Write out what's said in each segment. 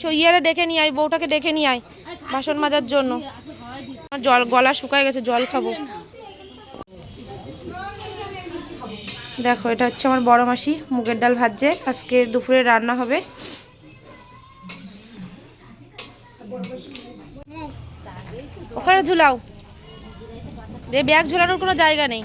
সইয়ারে ডেকে নিয়ে আয়, বউটাকে ডেকে নিয়ে আয় বাসন মাজার জন্য। জল গলা শুকায় গেছে, জল খাবো। দেখো এটা হচ্ছে আমার বড় মাসি মুগের ডাল ভাজছে, আজকে দুপুরে রান্না হবে। ওখানে ঝুলাও, ব্যাগ ঝুলানোর কোনো জায়গা নেই।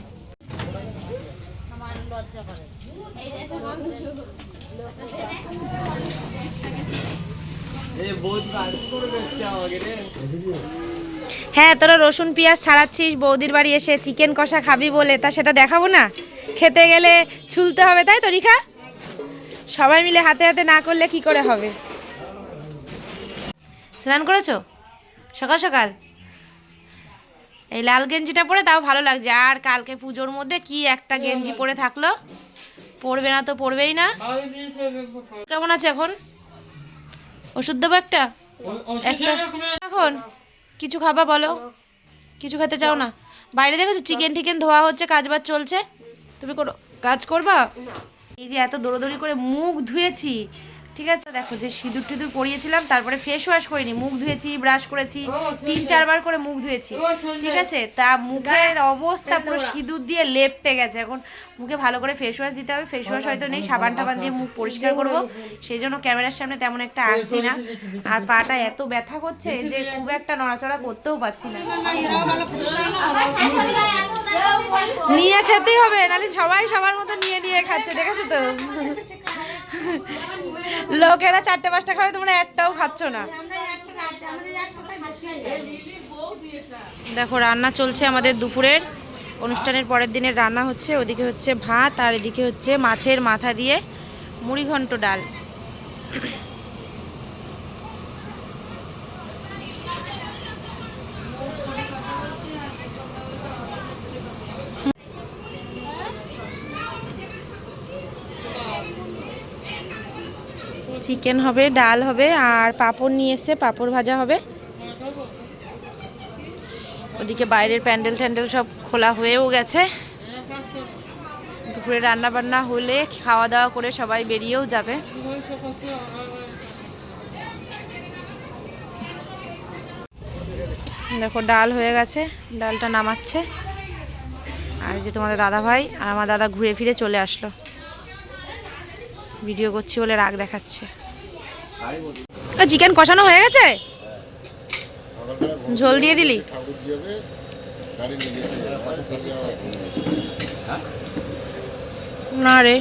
হ্যাঁ, তোরা রসুন পেঁয়াজ ছাড়াচ্ছিস বৌদির বাড়ি এসে, চিকেন কষা খাবি বলে, তা সেটা দেখাবো না? খেতে গেলে ছুলতে হবে, তাই তো রিখা? সবাই মিলে হাতে হাতে না করলে কি করে হবে? স্নান করেছো সকাল সকাল? এই লাল গেঞ্জিটা পরে তাও ভালো লাগছে। আর কালকে পুজোর মধ্যে কি একটা গেঞ্জি পরে থাকলো, পরবে না তো পরবেই না। কেমন আছে এখন? ওষুধ দেবো একটা একটা এখন? কিছু খাবা বলো, কিছু খেতে চাও না? বাইরে দেখেছো চিকেন টিকেন ধোয়া হচ্ছে, কাজবাজ চলছে, তুমি কোনো কাজ করবা? এই যে এত দৌড়দৌড়ি করে মুখ ধুয়েছি, ঠিক আছে? দেখো যে সিঁদুর টিঁদুর পরিয়েছিলাম, তারপরে ফেস ওয়াশ করিনি, মুখ ধুয়েছি, ব্রাশ করেছি, 3-4 বার করে মুখ ধুয়েছি, ঠিক আছে? তা মুখের অবস্থা পুরো সিঁদুর দিয়ে লেপটে গেছে। এখন মুখে ভালো করে ফেস ওয়াশ দিতে হবে, ফেস ওয়াশ হয়তো নেই, সাবান টাবান দিয়ে মুখ পরিষ্কার করবো, সেই জন্য ক্যামেরার সামনে তেমন একটা আসছি না। আর পাটা এত ব্যথা করছে যে খুব একটা নড়াচড়া করতেও পারছি না। নিয়ে খেতেই হবে, নাহলে সবাই সবার মতো নিয়ে নিয়ে খাচ্ছে, দেখেছো তো? লোকেরা 4-5টা খাবে, তোমরা একটাও খাচ্ছ না। দেখো রান্না চলছে আমাদের দুপুরের, অনুষ্ঠানের পরের দিনের রান্না হচ্ছে। ওদিকে হচ্ছে ভাত, আর এদিকে হচ্ছে মাছের মাথা দিয়ে মুড়িঘণ্ট ডাল। চিকেন হবে, ডাল হবে, আর পাঁপড় নিয়ে এসছে, পাঁপড় ভাজা হবে। ওদিকে বাইরের প্যান্ডেল ট্যান্ডেল সব খোলা হয়েও গেছে। দুপুরে রান্না বান্না হলে খাওয়া দাওয়া করে সবাই বেরিয়েও যাবে। দেখো ডাল হয়ে গেছে, ডালটা নামাচ্ছে। আর যে তোমাদের দাদা ভাই আর আমার দাদা ঘুরে ফিরে চলে আসলো, ভিডিও করছি বলে রাগ দেখাচ্ছে। চিকেন কষানো হয়ে গেছে, ঝোল দিয়ে দিলি? না রে,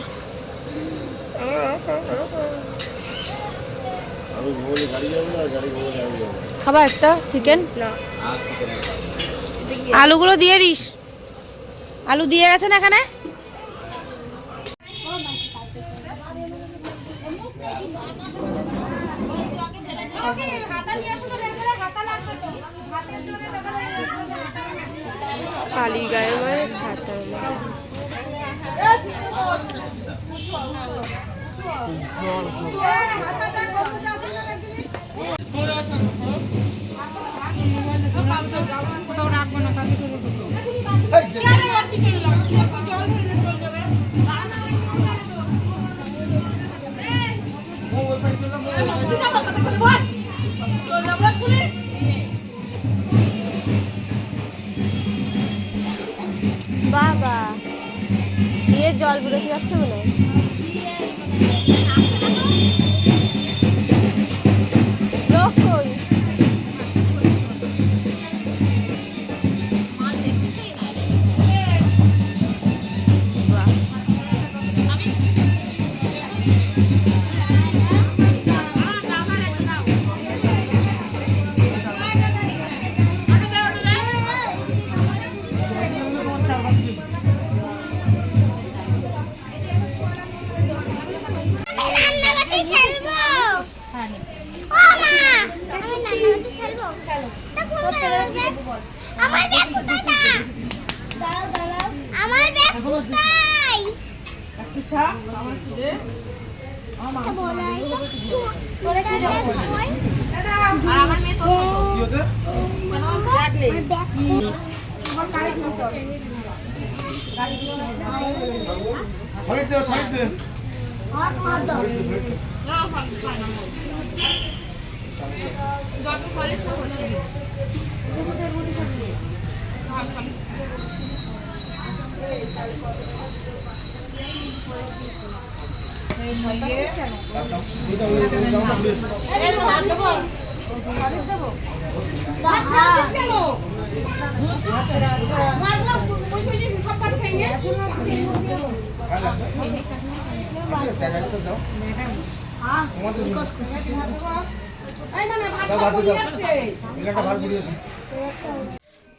খাবা একটা চিকেন? আলুগুলো দিয়ে দিস, আলু দিয়ে গেছে না এখানে? খালি গায়ে মানে ছাতা কোথাও রাখবো না, বাবা দিয়ে জল বেরোতে যাচ্ছে মনে হয়। লোক কই? আমার ব্যাগ কোথায় না? আমার ব্যাগ কোথায়? সাইড দে সাইড দে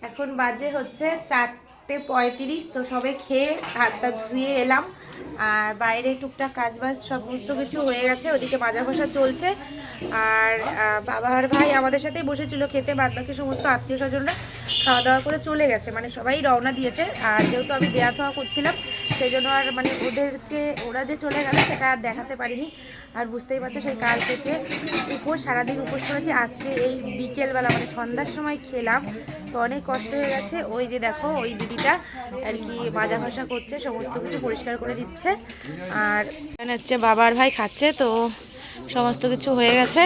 এখন বাজে হচ্ছে 4:35, তো সবে খেয়ে হাতটা ধুয়ে এলাম। আর বাইরে টুকটাক কাজবাজ সমস্ত কিছু হয়ে গেছে, ওদিকে মাজা ঘষা চলছে। আর বাবা আর ভাই আমাদের সাথেই বসেছিল খেতে, বাদ বাকি সমস্ত আত্মীয় স্বজনরা খাওয়া দাওয়া করে চলে গেছে, মানে সবাই রওনা দিয়েছে। আর যেহেতু আমি দেয়া থাওয়া করছিলাম সেই জন্য আর মানে ওরা যে চলে গেল সেটা আর দেখাতে পারিনি। আর বুঝতেই পারছো সেই কাল থেকে উপোস, সারাদিন উপোস করেছি। আজকে এই বিকেলবেলা মানে সন্ধ্যার সময় খেলাম, তো অনেক কষ্ট হয়ে গেছে। ওই যে দেখো ওই দিদিটা আর কি মাজা ঘষা করছে, সমস্ত কিছু পরিষ্কার করে দিচ্ছে। আর এখানে হচ্ছে বাবার ভাই খাচ্ছে, তো সমস্ত কিছু হয়ে গেছে।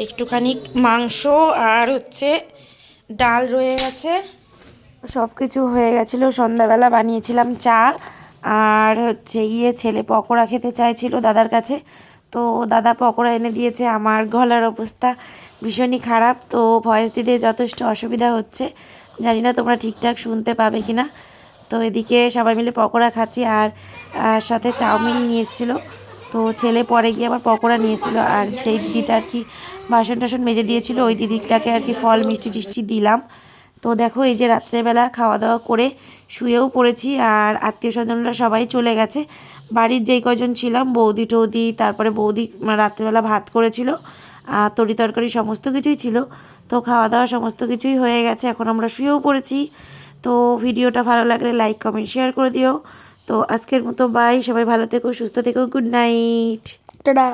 একটুখানি মাংস আর হচ্ছে ডাল রয়ে গেছে, সব কিছু হয়ে গেছিলো। সন্ধ্যাবেলা বানিয়েছিলাম চা, আর হচ্ছে ছেলে পকোড়া খেতে চাইছিল দাদার কাছে, তো দাদা পকোড়া এনে দিয়েছে। আমার গলার অবস্থা ভীষণই খারাপ, তো ভয়েস দিতে যথেষ্ট অসুবিধা হচ্ছে, জানি না তোমরা ঠিকঠাক শুনতে পাবে কি না। তো এদিকে সবাই মিলে পকোড়া খাচ্ছি, আর সাথে চাউমিন নিয়ে এসেছিলো। তো ছেলে পরে গিয়ে আবার পকোড়া নিয়েছিল। আর সেই দিদিটা আর কি বাসন টাসন মেজে দিয়েছিল, ওই দিদিটাকে আর কি ফল মিষ্টি টিষ্টি দিলাম। তো দেখো এই যে রাত্রেবেলা খাওয়া দাওয়া করে শুয়েও পড়েছি, আর আত্মীয় স্বজনরা সবাই চলে গেছে। বাড়ির যেই কজন ছিলাম, বৌদি টৌদি, তারপরে বৌদি রাত্রেবেলা ভাত করেছিল, তরি তরকারি সমস্ত কিছুই ছিল। তো খাওয়া দাওয়া সমস্ত কিছুই হয়ে গেছে, এখন আমরা শুয়েও পড়েছি। তো ভিডিওটা ভালো লাগলে লাইক কমেন্ট শেয়ার করে দিও। তো আজকের মতো বাই, সবাই ভালো থেকো, সুস্থ থেকো, গুড নাইট, টাটা।